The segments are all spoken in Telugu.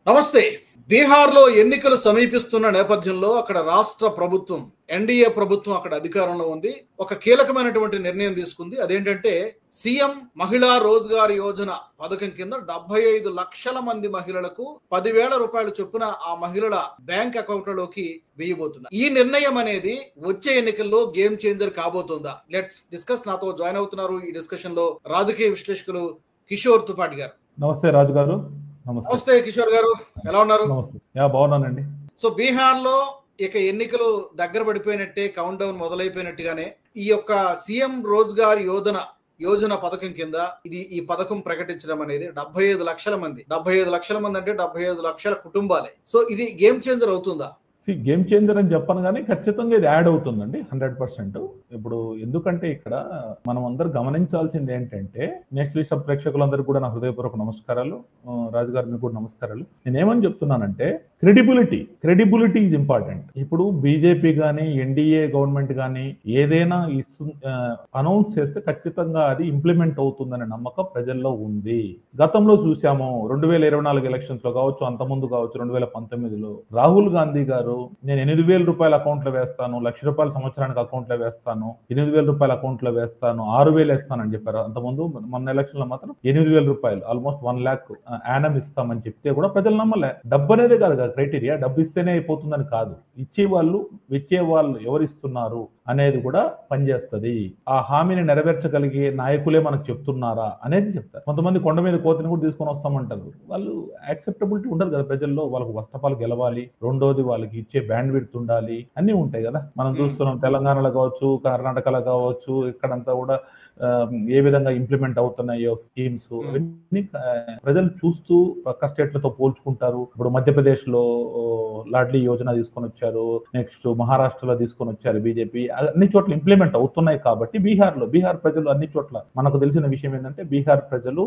నమస్తే. బీహార్లో ఎన్నికలు సమీపిస్తున్న నేపథ్యంలో అక్కడ రాష్ట్ర ప్రభుత్వం ఎన్డీఏ ప్రభుత్వం అక్కడ అధికారంలో ఉంది. ఒక కీలకమైనటువంటి నిర్ణయం తీసుకుంది. అదేంటంటే సీఎం మహిళా రోజ్గార్ యోజన పథకం కింద 75 లక్షల మంది మహిళలకు 10,000 రూపాయల చొప్పున ఆ మహిళల బ్యాంక్ అకౌంట్లలోకి వేయబోతున్నారు. ఈ నిర్ణయం అనేది వచ్చే ఎన్నికల్లో గేమ్ చేంజర్ కాబోతుందా? Let's discuss. నాతో జాయిన్ అవుతున్నారు ఈ డిస్కషన్ లో రాజకీయ విశ్లేషకులు కిషోర్ తుపాటి గారు. నమస్తే రాజు గారు. నమస్తే కిషోర్ గారు, ఎలా ఉన్నారు? నమస్తే, బాగున్నానండి. సో బీహార్ లో ఇక ఎన్నికలు దగ్గర పడిపోయినట్టే, కౌంట్ డౌన్ మొదలైపోయినట్టుగానే ఈ యొక్క సీఎం రోజ్గార్ యోజన పథకం కింద ఈ పథకం ప్రకటించడం అనేది 75 లక్షల మంది అంటే 75 లక్షల కుటుంబాలే. సో ఇది గేమ్ చేంజర్ అవుతుందా? గేమ్ చేంజర్ అని చెప్పను కానీ ఖచ్చితంగా ఇది యాడ్ అవుతుందండి 100%. ఇప్పుడు ఎందుకంటే ఇక్కడ మనం అందరూ గమనించాల్సింది ఏంటంటే, నెక్స్ట్ లిస్ట్ ప్రేక్షకులందరూ కూడా నా హృదయపూర్వక నమస్కారాలు. రాజుగారు మీకు కూడా నమస్కారాలు. నేనేమని చెప్తున్నానంటే క్రెడిబిలిటీ ఈజ్ ఇంపార్టెంట్. ఇప్పుడు బీజేపీ కానీ ఎన్డీఏ గవర్నమెంట్ కానీ ఏదైనా అనౌన్స్ చేస్తే ఖచ్చితంగా అది ఇంప్లిమెంట్ అవుతుందనే నమ్మకం ప్రజల్లో ఉంది. గతంలో చూసాము 2024 ఎలక్షన్స్ లో కావచ్చు, అంతకుముందు కావచ్చు 2019లో రాహుల్ గాంధీ గారు నేను 8,000 రూపాయల అకౌంట్ లో వేస్తాను, 1,00,000 రూపాయల సంవత్సరానికి అకౌంట్ లో వేస్తాను, 8,000 రూపాయల అకౌంట్ లో వేస్తాను, 6,000 వేస్తానని చెప్పారు. అంతకుముందు మన ఎలక్షన్ లో మాత్రం 8,000 రూపాయలు, ఆల్మోస్ట్ 1 lakh యానం ఇస్తామని చెప్తే కూడా ప్రజలు నమ్మలే. డబ్బు అనేది కాదు కదా క్రైటీరియా, డబ్బు ఇస్తేనే అయిపోతుందని కాదు, ఇచ్చేవాళ్ళు ఎవరు ఇస్తున్నారు అనేది కూడా పనిచేస్తుంది. ఆ హామీని నెరవేర్చగలిగే నాయకులే మనకు చెప్తున్నారా అనేది చెప్తారు. కొంతమంది కొండ మీద కోతిని కూడా తీసుకొని వస్తామంటారు. వాళ్ళు యాక్సెప్టబిలిటీ ఉండదు కదా ప్రజల్లో. వాళ్ళకు వస్తపాలు గెలవాలి, రెండోది వాళ్ళకి ఇచ్చే బ్యాండ్ విడ్త్ ఉండాలి, అన్ని ఉంటాయి కదా. మనం చూస్తున్నాం తెలంగాణలో కావచ్చు, కర్ణాటకలో కావచ్చు, ఇక్కడంతా కూడా ఏ విధంగా ఇంప్లిమెంట్ అవుతున్నాయో స్కీమ్స్ అవన్నీ ప్రజలు చూస్తూ పక్క స్టేట్లతో పోల్చుకుంటారు. ఇప్పుడు మధ్యప్రదేశ్ లో లాడ్లీ యోజన తీసుకొని వచ్చారు, నెక్స్ట్ మహారాష్ట్రలో తీసుకొని వచ్చారు బీజేపీ. అన్ని చోట్ల ఇంప్లిమెంట్ అవుతున్నాయి. కాబట్టి బీహార్ ప్రజలు అన్ని చోట్ల మనకు తెలిసిన విషయం ఏంటంటే, బీహార్ ప్రజలు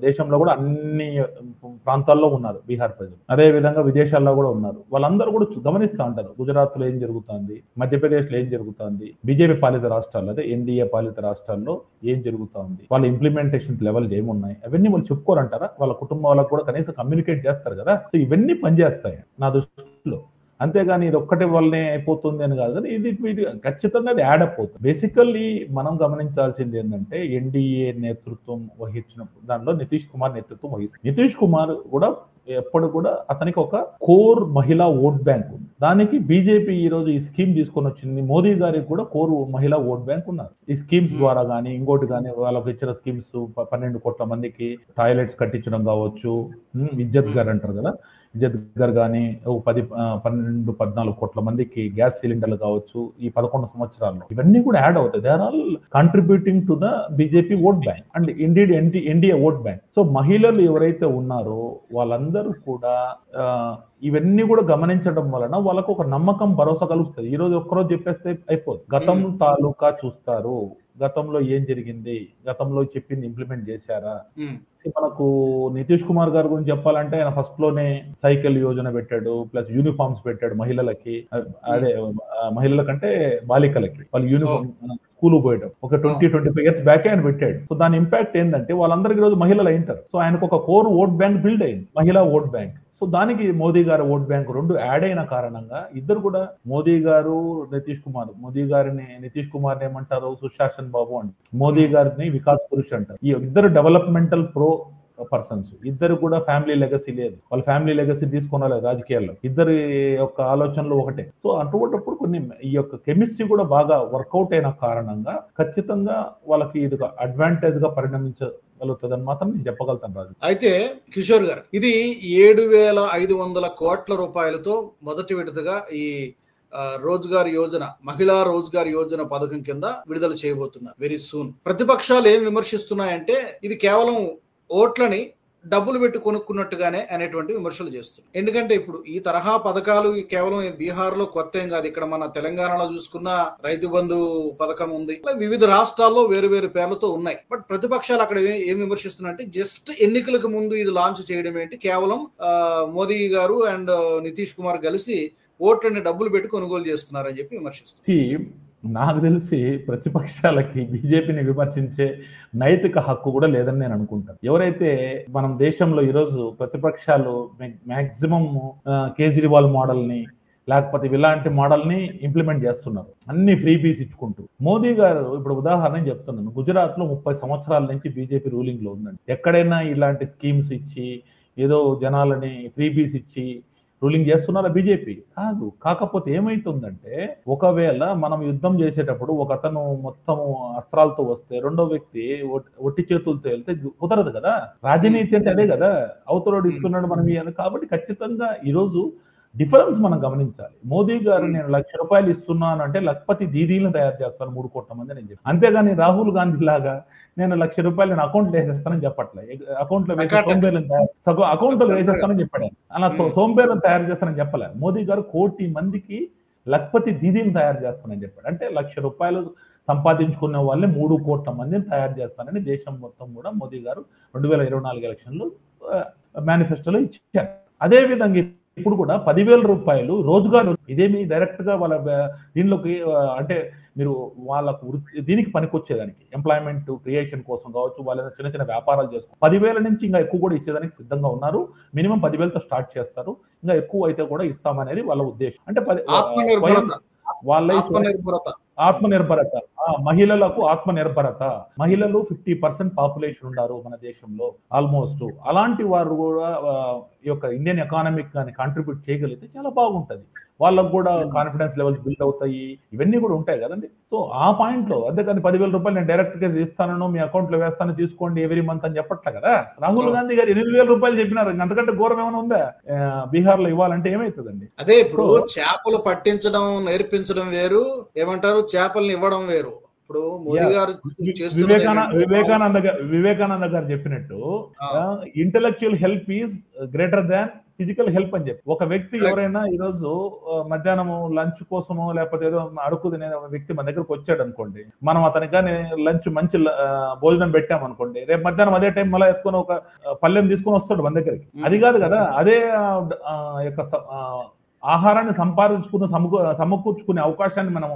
దేశంలో కూడా అన్ని ప్రాంతాల్లో ఉన్నారు బీహార్ ప్రజలు. అదే విధంగా విదేశాల్లో కూడా ఉన్నారు. వాళ్ళందరూ కూడా గమనిస్తూ ఉంటారు గుజరాత్ లో ఏం జరుగుతుంది, మధ్యప్రదేశ్ లో ఏం జరుగుతుంది, బీజేపీ పాలిత రాష్ట్రాల్లో అదే ఎన్డీఏ పాలిత రాష్ట్రాల్లో ఏం జరుగుతా ఉంది, వాళ్ళ ఇంప్లిమెంటేషన్ లెవెల్ ఏమున్నాయి, అవన్నీ వాళ్ళు చెప్పుకోరంటారా? వాళ్ళ కుటుంబం వాళ్ళకు కూడా కనీసం కమ్యూనికేట్ చేస్తారు కదా. సో ఇవన్నీ పనిచేస్తాయి నా దృష్టిలో. అంతేగాని ఇది ఒక్కటి వల్లనే అయిపోతుంది అని కాదు, ఇది ఖచ్చితంగా అది యాడప్ అవుతుంది. బేసికల్లీ మనం గమనించాల్సింది ఏంటంటే, ఎన్డీఏ నేతృత్వం వహించిన దానిలో నితీష్ కుమార్ నేతృత్వం వహిస్తుంది. నితీష్ కుమార్ కూడా ఎప్పుడు కూడా అతనికి ఒక కోర్ మహిళా ఓట్ బ్యాంక్ ఉంది. దానికి బీజేపీ ఈ రోజు ఈ స్కీమ్ తీసుకొని వచ్చింది. మోదీ గారికి కూడా కోర్ మహిళా ఓట్ బ్యాంక్ ఉన్నారు. ఈ స్కీమ్స్ ద్వారా కానీ ఇంకోటి కానీ వాళ్ళకి ఇచ్చిన స్కీమ్స్ 12 కోట్ల మందికి టాయిలెట్స్ కట్టించడం కావచ్చు, ఇజ్జత్ గారు అంటారు కదా, ఇజ్జత్ గారు కానీ 12-14 కోట్ల మందికి గ్యాస్ సిలిండర్లు కావచ్చు ఈ 11 సంవత్సరాల్లో, ఇవన్నీ కూడా యాడ్ అవుతాయి. They are all contributing to the BJP vote bank and indeed NDA vote bank. So మహిళలు ఎవరైతే ఉన్నారో వాళ్ళందరూ కూడా ఇవన్నీ కూడా గమనించడం వలన వాళ్ళకు ఒక నమ్మకం, భరోసా కలుగుతుంది. ఈ రోజు ఒక్కరోజు చెప్పేస్తే అయిపోతుంది. గతం తాలూకా చూస్తారు, గతంలో ఏం జరిగింది, గతంలో చెప్పింది ఇంప్లిమెంట్ చేశారా. మనకు నితీష్ కుమార్ గారి గురించి చెప్పాలంటే ఆయన ఫస్ట్ లోనే సైకిల్ యోజన పెట్టాడు, ప్లస్ యూనిఫామ్స్ పెట్టాడు మహిళలకి. అదే మహిళల కంటే బాలికలకి వాళ్ళు యూనిఫామ్ స్కూల్ పోయడం ఒక 20-25 years బ్యాక్ ఆయన పెట్టాడు. సో దాని ఇంపాక్ట్ ఏంటంటే వాళ్ళందరికీ రోజు మహిళలు అయింటారు. సో ఆయనకు ఒక కోర్ ఓట్ బ్యాంక్ బిల్డ్ అయింది, మహిళా ఓట్ బ్యాంక్. సో దానికి మోదీ గారు ఓట్ బ్యాంక్ రెండు యాడ్ అయిన కారణంగా ఇద్దరు కూడా మోదీ గారు నితీష్ కుమార్ ఏమంటారు, సుశాసన్ బాబు అంటారు, మోదీ గారిని వికాస్ పురుష్ అంటారు. ఈ ఇద్దరు డెవలప్మెంటల్ ప్రో పర్సన్స్. ఇద్దరు కూడా ఫ్యామిలీ లెగసీ లేదు, వాళ్ళ ఫ్యామిలీ లెగసీ తీసుకోవాలి రాజకీయాల్లో. ఇద్దరి యొక్క ఆలోచనలు ఒకటే. సో అటువంటిప్పుడు కొన్ని ఈ యొక్క కెమిస్ట్రీ కూడా బాగా వర్కౌట్ అయిన కారణంగా ఖచ్చితంగా వాళ్ళకి ఇది అడ్వాంటేజ్ గా పరిణమించగలుగుతుందని మాత్రం నేను చెప్పగలుగుతాను రాజు. అయితే కిషోర్ గారు, ఇది 7,500 కోట్ల రూపాయలతో మొదటి విడతగా ఈ మహిళా రోజ్గార్ యోజన పథకం కింద విడుదల చేయబోతున్నారు వెరీ సూన్. ప్రతిపక్షాలు ఏం విమర్శిస్తున్నాయంటే, ఇది కేవలం ఓట్లని డబ్బులు పెట్టి కొనుక్కున్నట్టుగానే అనేటువంటి విమర్శలు చేస్తుంది. ఎందుకంటే ఇప్పుడు ఈ తరహా పథకాలు కేవలం బీహార్ లో కొత్త ఏం కాదు. ఇక్కడ మన తెలంగాణలో చూసుకున్న రైతు బంధు పథకం ఉంది, వివిధ రాష్ట్రాల్లో వేరు పేర్లతో ఉన్నాయి. బట్ ప్రతిపక్షాలు అక్కడ ఏం విమర్శిస్తున్నాయంటే, జస్ట్ ఎన్నికలకు ముందు ఇది లాంచ్ చేయడం ఏంటి, కేవలం మోదీ గారు అండ్ నితీష్ కుమార్ కలిసి ఓట్లని డబ్బులు పెట్టి కొనుగోలు చేస్తున్నారని చెప్పి విమర్శిస్తుంది. నాకు తెలిసి ప్రతిపక్షాలకి బీజేపీని విమర్శించే నైతిక హక్కు కూడా లేదని నేను అనుకుంటాను. ఎవరైతే మనం దేశంలో ఈరోజు ప్రతిపక్షాలు మాక్సిమం కేజ్రీవాల్ మోడల్ని లేకపోతే ఇలాంటి మోడల్ని ఇంప్లిమెంట్ చేస్తున్నారు, అన్ని ఫ్రీ పీస్ ఇచ్చుకుంటూ. మోదీ గారు ఇప్పుడు ఉదాహరణ చెప్తున్నాను, గుజరాత్ లో 30 సంవత్సరాల నుంచి బీజేపీ రూలింగ్ లో ఉందండి. ఎక్కడైనా ఇలాంటి స్కీమ్స్ ఇచ్చి ఏదో జనాలని ఫ్రీ పీస్ ఇచ్చి రూలింగ్ చేస్తున్నారా? బీజేపీ కాదు. కాకపోతే ఏమైతుందంటే, ఒకవేళ మనం యుద్ధం చేసేటప్పుడు ఒక అతను మొత్తం అస్త్రాలతో వస్తే రెండో వ్యక్తి ఒట్టి చేతులతో వెళ్తే కుదరదు కదా. రాజనీతి అంటే అదే కదా, అవతలోడు ఇస్తున్నాడు మనం ఇవ్వాలి. కాబట్టి ఖచ్చితంగా ఈరోజు డిఫరెన్స్ మనం గమనించాలి. మోదీ గారు నేను ₹1,00,000 ఇస్తున్నాను అంటే లఖపతి దీదీలను తయారు చేస్తాను 3 కోట్ల మంది అని చెప్పి. అంతేగాని రాహుల్ గాంధీ లాగా నేను ₹1,00,000 నేను అకౌంట్లో వేసేస్తానని చెప్పట్లే. అకౌంట్లో వేసే సోంబేర్లను అకౌంట్లో వేసేస్తానని చెప్పాడు. అలా సోంబేర్లను తయారు చేస్తానని చెప్పలే. మోదీ గారు 1 కోటి మందికి లఖపతి దీదీని తయారు చేస్తానని చెప్పాడు. అంటే ₹1,00,000 సంపాదించుకునే వాళ్ళని 3 కోట్ల మందిని తయారు చేస్తానని దేశం మొత్తం కూడా మోదీ గారు 2024 ఎలక్షన్లు మేనిఫెస్టోలో ఇచ్చారు. అదే విధంగా ఇప్పుడు కూడా ₹10,000 రోజుగారు. ఇదేమి డైరెక్ట్ గా వాళ్ళ దీనిలోకి అంటే మీరు వాళ్ళకు దీనికి పనికొచ్చేదానికి ఎంప్లాయ్మెంట్ క్రియేషన్ కోసం కావచ్చు, వాళ్ళ చిన్న చిన్న వ్యాపారాలు చేసుకో 10,000 నుంచి ఇంకా ఎక్కువ కూడా ఇచ్చేదానికి సిద్ధంగా ఉన్నారు. మినిమం 10,000తో స్టార్ట్ చేస్తారు, ఇంకా ఎక్కువ అయితే కూడా ఇస్తామనేది వాళ్ళ ఉద్దేశం. అంటే ఆత్మనిర్భరత, మహిళలకు ఆత్మనిర్భరత. మహిళలు 50% పాపులేషన్ ఉన్నారు మన దేశంలో ఆల్మోస్ట్. అలాంటి వారు కూడా ఈ యొక్క ఇండియన్ ఎకానమిక్ కానీ కాంట్రిబ్యూట్ చేయగలిగితే చాలా బాగుంటది. వాళ్ళకు కూడా కాన్ఫిడెన్స్ లెవెల్స్ బిల్డ్ అవుతాయి. ఇవన్నీ కూడా ఉంటాయి కదండి. సో ఆ పాయింట్ లో అంతేకాని ₹10,000 నేను డైరెక్ట్ గా ఇస్తాను, మీ అకౌంట్ లో వేస్తాను, తీసుకోండి ఎవ్రీ మంత్ అని చెప్పట్లే కదా. రాహుల్ గాంధీ గారు ₹8,000 చెప్పినారు. అంతకంటే ఘోరం ఏమైనా ఉందా? బీహార్ లో ఇవ్వాలంటే ఏమైతుందండి? అదే ఇప్పుడు చేపలు పట్టించడం నేర్పించడం వేరు, ఏమంటారు చేపల్ని ఇవ్వడం వేరు. ఇప్పుడు మోదీ గారు వివేకానంద గారు చెప్పినట్టు intellectual help is greater than physical help అని చెప్పి. ఒక వ్యక్తి ఎవరైనా ఈ రోజు మధ్యాహ్నం లంచ్ కోసమో లేకపోతే ఏదో అడుగు తినే వ్యక్తి మన దగ్గరకు వచ్చాడు అనుకోండి, మనం అతనికి కానీ లంచ్ మంచి భోజనం పెట్టాం అనుకోండి, రేపు మధ్యాహ్నం అదే టైం మళ్ళీ ఎత్తుకొని ఒక పళ్ళెం తీసుకొని వస్తాడు మన దగ్గరికి. అది కాదు కదా. అదే యొక్క ఆహారాన్ని సమకూర్చుకునే అవకాశాన్ని మనం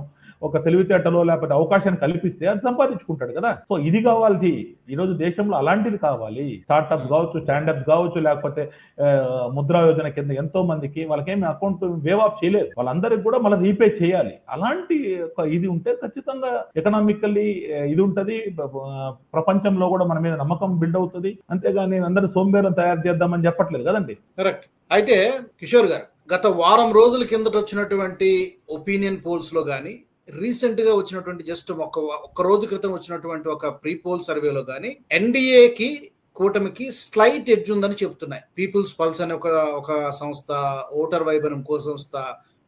ఒక తెలివితేటలో లేకపోతే అవకాశాన్ని కల్పిస్తే అది సంపాదించుకుంటాడు కదా. సో ఇది కావాలి ఈరోజు దేశంలో, అలాంటిది కావాలి. స్టార్ట్అప్స్ కావచ్చు, స్టాండప్స్ కావచ్చు, లేకపోతే ముద్రా యోజన కింద ఎంతో మందికి వాళ్ళకేమి అకౌంట్ వేవ్ ఆఫ్ చేయలేదు, వాళ్ళందరికీ కూడా మళ్ళీ రీపే చేయాలి. అలాంటి ఇది ఉంటే ఖచ్చితంగా ఎకనామికల్లీ ఇది ఉంటది, ప్రపంచంలో కూడా మన మీద నమ్మకం బిల్డ్ అవుతుంది. అంతేగాని అందరూ సోంబేరం తయారు చేద్దామని చెప్పట్లేదు కదండి. కరెక్ట్. అయితే కిషోర్ గారు, గత వారం రోజుల కిందట వచ్చినటువంటి ఒపీనియన్ పోల్స్ లో గానీ, రీసెంట్ గా వచ్చినటువంటి జస్ట్ ఒక్క రోజు క్రితం వచ్చినటువంటి ఒక ప్రీ పోల్ సర్వేలో గానీ ఎన్డీఏకి కూటమికి స్లైట్ ఎడ్జ్ ఉందని చెప్తున్నాయి. పీపుల్స్ పల్స్ అనే ఒక సంస్థ, ఓటర్ వైబ్ అని ఇంకో సంస్థ,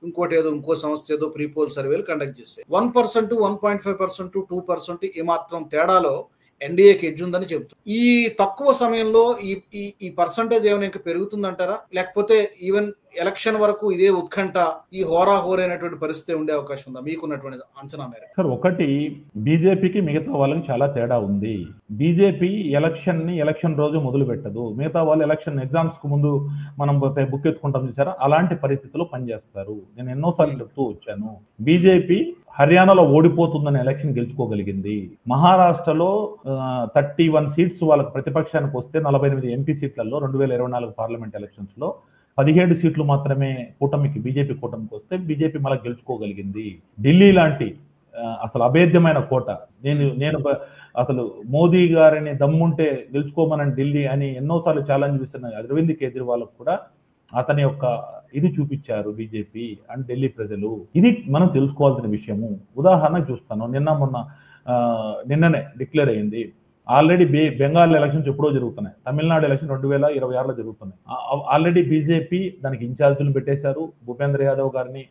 ఇంకో సంస్థ ఏదో ప్రీ పోల్ సర్వేలు కండక్ట్ చేస్తాయి. 1%, 1.5%, 2% ఏమాత్రం తేడాలో ఎన్డీఏకి ఎడ్జ్ ఉందని చెప్తుంది. ఈ తక్కువ సమయంలో ఈ పర్సంటేజ్ ఏమైనా ఇంకా పెరుగుతుందంటారా, లేకపోతే ఈవెన్ ఎలక్షన్ వరకు ఇదే ఉత్కంఠ, ఈ హోరైనటువంటి పరిస్థితి ఉండే అవకాశం ఉందా మీకున్నటువంటి అంచనా మేరకు? సార్, ఒకటి బీజేపీకి మిగతా వాళ్ళకి చాలా తేడా ఉంది. బీజేపీ ఎలక్షన్ రోజు మొదలు పెట్టదు. మిగతా వాళ్ళు ఎలక్షన్ ఎగ్జామ్స్ కు ముందు మనం బుక్ ఎత్తుకుంటాం చూసారా, అలాంటి పరిస్థితుల్లో పనిచేస్తారు. నేను ఎన్నోసార్లు చెప్తూ వచ్చాను, బీజేపీ హర్యానాలో ఓడిపోతుందని ఎలక్షన్ గెలుచుకోగలిగింది. మహారాష్ట్రలో 31 సీట్స్ వాళ్ళకి ప్రతిపక్షానికి వస్తే 48 ఎంపీ సీట్లలో 2024 పార్లమెంట్ ఎలక్షన్స్ లో 17 సీట్లు మాత్రమే బీజేపీ కూటమికి వస్తే బీజేపీ మళ్ళీ గెలుచుకోగలిగింది. ఢిల్లీ లాంటి అసలు అభేద్యమైన కోట, నేను అసలు మోదీ గారిని దమ్ముంటే గెలుచుకోమని ఢిల్లీ అని ఎన్నోసార్లు ఛాలెంజ్ చేసిన అరవింద్ కేజ్రీవాల్ కూడా అతని యొక్క ఇది చూపించారు బీజేపీ అండ్ ఢిల్లీ ప్రజలు. ఇది మనం తెలుసుకోవాల్సిన విషయము. ఉదాహరణ చూస్తాను, నిన్ననే డిక్లేర్ అయింది. ఆల్రెడీ బెంగాల్ ఎలక్షన్స్ ఎప్పుడో జరుగుతున్నాయి, తమిళనాడు ఎలక్షన్ 2026లో జరుగుతున్నాయి. ఆల్రెడీ బీజేపీ దానికి ఇన్ఛార్జీలు పెట్టేశారు. భూపేంద్ర యాదవ్ గారిని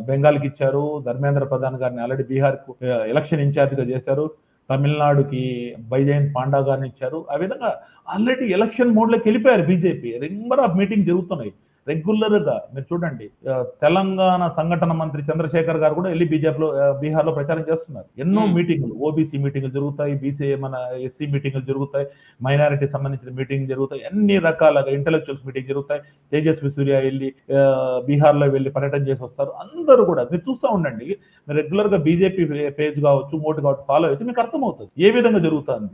బెంగాల్కి ఇచ్చారు, ధర్మేంద్ర ప్రధాన్ గారిని ఆల్రెడీ బీహార్ కు ఎలక్షన్ ఇన్ఛార్జిగా చేశారు, తమిళనాడుకి బైజయంత్ పాండా గారిని ఇచ్చారు. ఆ విధంగా ఆల్రెడీ ఎలక్షన్ మోడ్ లోకి వెళ్ళిపోయారు బీజేపీ. నెంబర్ ఆఫ్ మీటింగ్ జరుగుతున్నాయి. రెగ్యులర్ గా మీరు చూడండి, తెలంగాణ సంఘటన మంత్రి చంద్రశేఖర్ గారు కూడా వెళ్ళి బీహార్ లో ప్రచారం చేస్తున్నారు. ఎన్నో మీటింగులు, ఓబీసీ మీటింగులు జరుగుతాయి, బీసీ మన ఎస్సీ మీటింగులు జరుగుతాయి, మైనారిటీ సంబంధించిన మీటింగ్ జరుగుతాయి, అన్ని రకాలుగా ఇంటెలెక్చువల్స్ మీటింగ్ జరుగుతాయి. తేజస్వి సూర్య వెళ్ళి బీహార్ లో వెళ్ళి పర్యటన చేసి వస్తారు. అందరూ కూడా మీరు చూస్తూ ఉండండి, మీరు రెగ్యులర్ గా బీజేపీ పేజ్ కావచ్చు, మోటీ కావచ్చు ఫాలో అయితే మీకు అర్థమవుతుంది ఏ విధంగా జరుగుతుంది.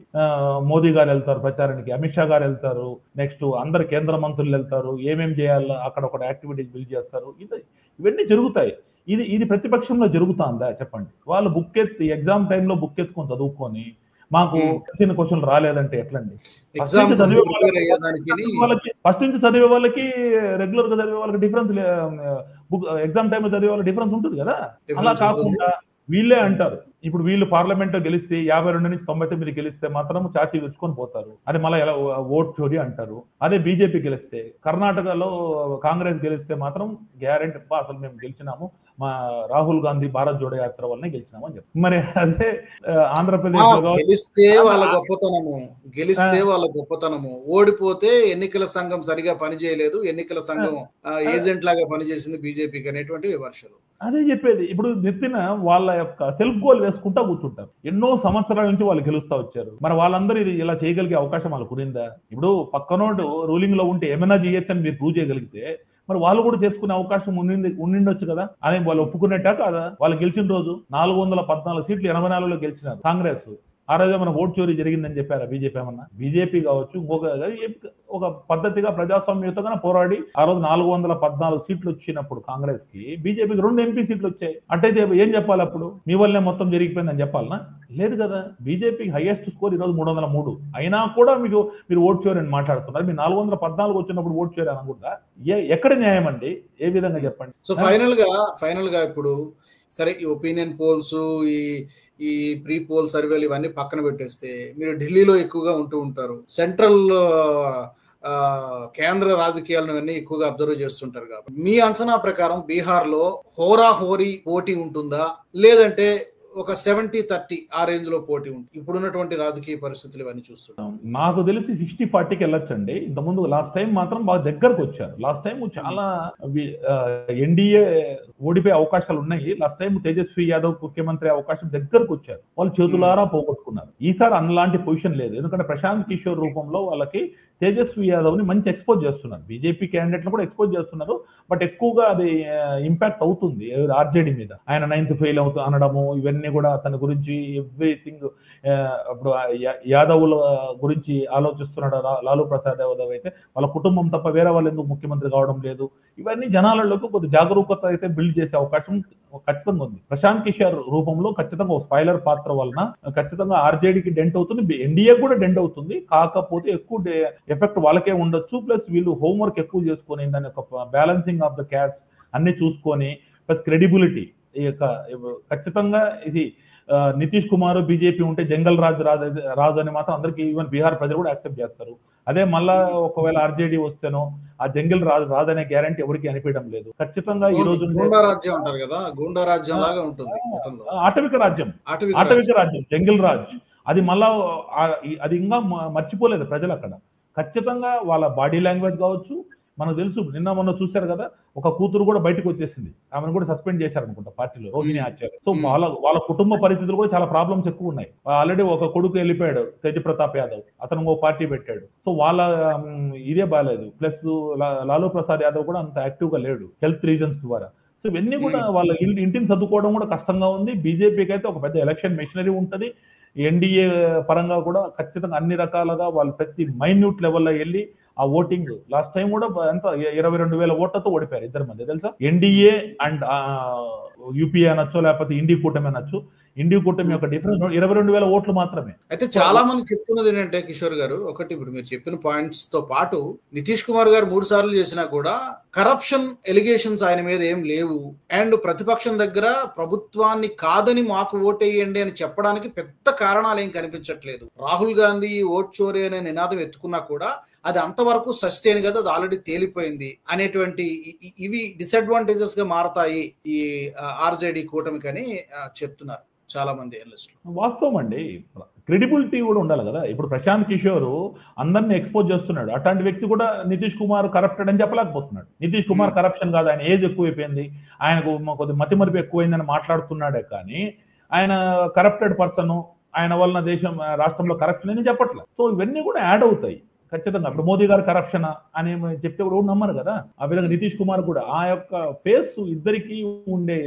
మోదీ గారు వెళ్తారు ప్రచారానికి, అమిత్ షా గారు వెళ్తారు, నెక్స్ట్ అందరు కేంద్ర మంత్రులు వెళ్తారు, ఏమేమి చేయాలో అక్కడ ఒక యాక్టివిటీస్ బిల్డ్ చేస్తారు. ఇవన్నీ జరుగుతాయి. ఇది ప్రతిపక్షంలో జరుగుతుందా చెప్పండి? వాళ్ళు ఎగ్జామ్ టైంలో బుక్ ఎత్తుకొని చదువుకొని మాకు చిన్న క్వశ్చన్లు రాలేదంటే ఎట్లండి? ఫస్ట్ నుంచి చదివే వాళ్ళకి రెగ్యులర్ గా చదివే వాళ్ళకి డిఫరెన్స్, ఎగ్జామ్ టైంలో చదివే వాళ్ళకి డిఫరెన్స్ ఉంటుంది కదా. అలా కాకుండా వీళ్ళే అంటారు, ఇప్పుడు వీళ్ళు పార్లమెంట్ లో గెలిస్తే 52 నుంచి 99 గెలిస్తే మాత్రం ఛాతీ విచ్చుకొని పోతారు, అది మళ్ళీ ఎలా ఓట్ చోరీ అంటారు. అదే బీజేపీ గెలిస్తే, కర్ణాటకలో కాంగ్రెస్ గెలిస్తే మాత్రం గ్యారెంటీ అసలు మేము గెలిచినాము, మా రాహుల్ గాంధీ భారత్ జోడో యాత్ర వల్లనే గెలిచినాము అని చెప్పి. మరి అదే ఆంధ్రప్రదేశ్ లో గెలిస్తే వాళ్ళ గొప్పతనము, ఓడిపోతే ఎన్నికల సంఘం సరిగా పనిచేయలేదు, ఎన్నికల సంఘం ఏజెంట్ లాగా పనిచేసింది బీజేపీకి అనేటువంటి విమర్శలు. అదే చెప్పేది. ఇప్పుడు నెత్తిన వాళ్ళ యొక్క సెల్ఫ్ గోల్ వేసుకుంటా కూర్చుంటారు. ఎన్నో సంవత్సరాల నుంచి వాళ్ళు గెలుస్తా వచ్చారు. మరి వాళ్ళందరూ ఇది ఇలా చేయగలిగే అవకాశం వాళ్ళకు ఉందా? ఇప్పుడు పక్కనోడు రూలింగ్ లో ఉంటే ఏమైనా చేయొచ్చు అని మీరు ప్రూవ్ చేయగలిగితే మరి వాళ్ళు కూడా చేసుకునే అవకాశం ఉండిండొచ్చు కదా అని వాళ్ళు ఒప్పుకునేట్టా కాదా? వాళ్ళు గెలిచిన రోజు 414 సీట్లు 84లో గెలిచినారు కాంగ్రెస్. ఆ రోజు మన ఓట్ చోరీ జరిగిందని చెప్పారా బీజేపీ ఏమన్నా? బీజేపీ కావచ్చు, ఒక పద్ధతిగా ప్రజాస్వామ్యతగా పోరాడి ఆ రోజు 414 సీట్లు వచ్చినప్పుడు కాంగ్రెస్ కి, బీజేపీకి 2 ఎంపీ సీట్లు వచ్చాయి. అట్టయితే ఏం చెప్పాలి? అప్పుడు మీ వల్లనే మొత్తం జరిగిపోయిందని చెప్పాలనా? లేదు కదా. బీజేపీకి హైయెస్ట్ స్కోర్ ఈ రోజు 303 అయినా కూడా మీరు ఓట్ చోరీ అని మాట్లాడుతున్నారు. మీరు 414 వచ్చినప్పుడు ఓట్ చోరీ అనకూడదా? ఎక్కడ న్యాయం అండి? ఏ విధంగా చెప్పండి? సో ఫైనల్ గా ఇప్పుడు సరే, ఈ ఒపీనియన్ పోల్స్, ఈ ప్రీ పోల్ సర్వేలు ఇవన్నీ పక్కన పెట్టేస్తే, మీరు ఢిల్లీలో ఎక్కువగా ఉంటూ ఉంటారు, సెంట్రల్ కేంద్ర రాజకీయాలను అన్ని ఎక్కువగా అబ్జర్వ్ చేస్తుంటారు కాబట్టి, మీ అంచనా ప్రకారం బీహార్లో హోరాహోరీ పోటీ ఉంటుందా, లేదంటే ఒక 70-30 ఆ రేంజ్ లో పోటీ ఉంటుంది? ఇప్పుడున్నటువంటి రాజకీయ పరిస్థితులు ఇవన్నీ చూస్తున్నాం. నాకు తెలిసి 60-40కి వెళ్ళొచ్చండి. ఇంతకుముందు లాస్ట్ టైం మాత్రం బాగా దగ్గరకు వచ్చారు. లాస్ట్ టైం చాలా ఎన్డీఏ ఓడిపోయే అవకాశాలు ఉన్నాయి. లాస్ట్ టైం తేజస్వి యాదవ్ ముఖ్యమంత్రి అవకాశం దగ్గరకు వచ్చారు, వాళ్ళు చేతులారా పోగొట్టుకున్నారు. ఈసారి అలాంటి పొజిషన్ లేదు, ఎందుకంటే ప్రశాంత్ కిషోర్ రూపంలో వాళ్ళకి తేజస్వి యాదవ్ ని మంచి ఎక్స్పోజ్ చేస్తున్నారు. బీజేపీ క్యాండిడేట్లు కూడా ఎక్స్పోజ్ చేస్తున్నారు, బట్ ఎక్కువగా అది ఇంపాక్ట్ అవుతుంది ఆర్జేడీ మీద. ఆయన 9th ఫెయిల్ అవుతూ అనడము, ఇవన్నీ కూడా అతని గురించి ఎవ్రీథింగ్. ఇప్పుడు యాదవుల గురించి ఆలోచిస్తున్నాడు లాలూ ప్రసాద్ యాదవ్ అయితే, వాళ్ళ కుటుంబం తప్ప వేరే వాళ్ళు ఎందుకు ముఖ్యమంత్రి కావడం లేదు, ఇవన్నీ జనాలలోకి కొద్ది జాగరూకత అయితే బిల్డ్ చేసే అవకాశం ఖచ్చితంగా ఉంది. ప్రశాంత్ కిషోర్ రూపంలో ఖచ్చితంగా ఒక స్పాయిలర్ పాత్ర వలన ఖచ్చితంగా ఆర్జేడీకి డెంట్ అవుతుంది, ఎన్డీఏ కూడా డెంట్ అవుతుంది. కాకపోతే ఎక్కువ ఎఫెక్ట్ వాళ్ళకే ఉండొచ్చు. ప్లస్ వీళ్ళు హోంవర్క్ ఎక్కువ చేసుకొని దాని యొక్క బ్యాలెన్సింగ్ ఆఫ్ ద క్యాస్ట్ అన్ని చూసుకొని, ప్లస్ క్రెడిబిలిటీ ఖచ్చితంగా ఇది నితీష్ కుమార్ బీజేపీ ఉంటే జంగల్ రాజు అని మాత్రం అందరికి, ఈవెన్ బీహార్ ప్రజలు కూడా యాక్సెప్ట్ చేస్తారు. అదే మళ్ళా ఒకవేళ ఆర్జేడీ వస్తేనో ఆ జంగల్ రాజనే గ్యారంటీ ఎవరికి అనిపించడం లేదు. ఖచ్చితంగా ఈ రోజు ఆటవిక రాజ్యం జంగల్ రాజ్, అది మళ్ళా అది ఇంకా మర్చిపోలేదు ప్రజలు అక్కడ. ఖచ్చితంగా వాళ్ళ బాడీ లాంగ్వేజ్ కావచ్చు, మనకు తెలుసు. నిన్న మొన్న చూశారు కదా, ఒక కూతురు కూడా బయటకు వచ్చేసింది, ఆమెను కూడా సస్పెండ్ చేశారు అనుకుంటా పార్టీలో, రోహిణి ఆచార్య. సో వాళ్ళ కుటుంబ పరిస్థితులు కూడా చాలా ప్రాబ్లమ్స్ ఎక్కువ ఉన్నాయి. ఆల్రెడీ ఒక కొడుకు వెళ్ళిపోయాడు, తేజ్ ప్రతాప్ యాదవ్, అతను ఒక పార్టీ పెట్టాడు. సో వాళ్ళ ఇదే బాగాలేదు. ప్లస్ లాలూ ప్రసాద్ యాదవ్ కూడా అంత యాక్టివ్ గా లేడు హెల్త్ రీజన్స్ ద్వారా. సో ఇవన్నీ కూడా వాళ్ళ ఇంటిని చదువుకోవడం కూడా కష్టంగా ఉంది. బీజేపీకి అయితే ఒక పెద్ద ఎలక్షన్ మెషినరీ ఉంటుంది. ఎన్డీఏ పరంగా కూడా ఖచ్చితంగా అన్ని రకాలుగా వాళ్ళు ప్రతి మైన్యూట్ లెవెల్లో వెళ్ళి ఆ ఓటింగ్ లాస్ట్ టైం కూడా ఎంత 22,000 ఓట్లతో ఓడిపోయారు ఇద్దరు మధ్య, తెలుసా? ఎన్డీఏ అండ్ యూపీఏ అనొచ్చు, లేకపోతే ఇండి కూటమి అనొచ్చు. ఇండి కూటమి యొక్క డిఫరెన్స్ 22,000 ఓట్లు మాత్రమే. అయితే చాలా మంది చెప్తున్నది ఏంటంటే కిషోర్ గారు, ఒకటి ఇప్పుడు మీరు చెప్పిన పాయింట్స్ తో పాటు నితీష్ కుమార్ గారు 3 సార్లు చేసినా కూడా కరప్షన్ ఎలిగేషన్స్ ఆయన మీద ఏం లేవు, అండ్ ప్రతిపక్షం దగ్గర ప్రభుత్వాన్ని కాదని మాకు ఓటేయండి అని చెప్పడానికి పెద్ద కారణాలు ఏం కనిపించట్లేదు. రాహుల్ గాంధీ ఓట్ చోరీ అనే నినాదం ఎత్తుకున్నా కూడా అది అంతవరకు సస్టైన్ కదా, అది ఆల్రెడీ తేలిపోయింది అనేటువంటి ఇవి డిసడ్వాంటేజెస్ గా మారతాయి ఈ ఆర్జేడీ కూటమికి అని చెప్తున్నారు చాలా మంది అనలిస్టులు. వాస్తవం అండి. క్రెడిబిలిటీ కూడా ఉండాలి కదా. ఇప్పుడు ప్రశాంత్ కిషోర్ అందరిని ఎక్స్పోజ్ చేస్తున్నాడు, అట్లాంటి వ్యక్తి కూడా నితీష్ కుమార్ కరప్టెడ్ అని చెప్పలేకపోతున్నాడు. నితీష్ కుమార్ కరప్షన్ కాదు, ఆయన ఏజ్ ఎక్కువైపోయింది, ఆయనకు కొద్ది మతిమరుపు ఎక్కువైందని మాట్లాడుతున్నాడే కానీ ఆయన కరప్టెడ్ పర్సన్, ఆయన వలన దేశం రాష్ట్రంలో కరప్షన్ అని చెప్పట్లేదు. సో ఇవన్నీ కూడా యాడ్ అవుతాయి ఖచ్చితంగా. ఇప్పుడు మోదీ గారు కరప్షన్ అని చెప్తే కూడా నమ్మరు కదా. ఆ విధంగా నితీష్ కుమార్ కూడా ఆ యొక్క ఫేస్ ఇద్దరికి ఉండే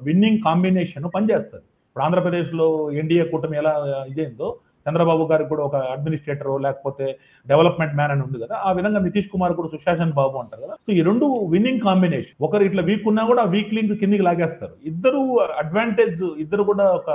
విన్నింగ్ కాంబినేషన్ పనిచేస్తుంది. ఇప్పుడు ఆంధ్రప్రదేశ్ లో ఎన్డీఏ కూటమి ఎలా ఇదేందో చంద్రబాబు గారికి కూడా ఒక అడ్మినిస్ట్రేటర్ లేకపోతే డెవలప్మెంట్ మ్యాన్ అని ఉంది కదా, ఆ విధంగా నితీష్ కుమార్ కూడా సుశాసన్ బాబు అంటారు కదా. సో ఈ రెండు విన్నింగ్ కాంబినేషన్. ఒకరు ఇట్లా వీక్ ఉన్నా కూడా వీక్ లింక్ కిందికి లాగేస్తారు. ఇద్దరు అడ్వాంటేజ్, ఇద్దరు కూడా ఒక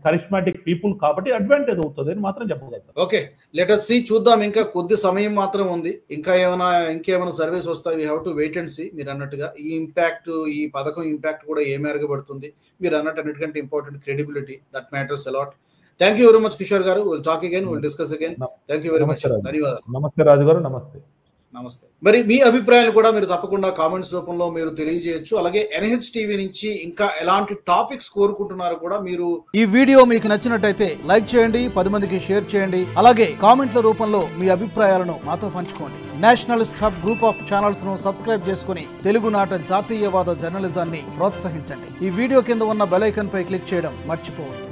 కరిష్మాటిక్ పీపుల్ కాబట్టి అడ్వాంటేజ్ అవుతుంది అని మాత్రం చెప్పగలుగుతారు. ఓకే, లెట్ us see, చూద్దాం. ఇంకా కొద్ది సమయం మాత్రం ఉంది. ఇంకేమైనా సర్వేస్ వస్తాయి. We have to wait and see. మీరు అన్నట్టుగా ఈ ఇంపాక్ట్, ఈ పథకం ఇంపాక్ట్ కూడా ఏ మేరకు పడుతుంది. మీరు అన్నట్టు అన్నిటికంటే important credibility, that matters allot. Thank you very much, Kishore garu. We'll talk again. We'll discuss again. Thank you very much. ధన్యవాదాలు. నమస్తే రాజు గారు. నమస్తే. మరి మీ అభిప్రాయాలు కూడా మీరు తప్పకుండా కామెంట్స్ రూపంలో మీరు తెలియజేయచ్చు. అలాగే NH టీవీ నుంచి ఇంకా ఎలాంటి టాపిక్స్ కోరుకుంటున్నారో కూడా మీరు. ఈ వీడియో మీకు నచ్చినట్టయితే లైక్ చేయండి, 10 మందికి షేర్ చేయండి. అలాగే కామెంట్ల రూపంలో మీ అభిప్రాయాలను మాతో పంచుకోండి. Nationalist hub group of channels ను సబ్స్క్రైబ్ చేసుకుని తెలుగునాట జాతీయవాద జర్నలిజాన్ని ప్రోత్సహించండి. ఈ వీడియో కింద ఉన్న బెల్ ఐకాన్ పై క్లిక్ చేయడం మర్చిపోవద్దు.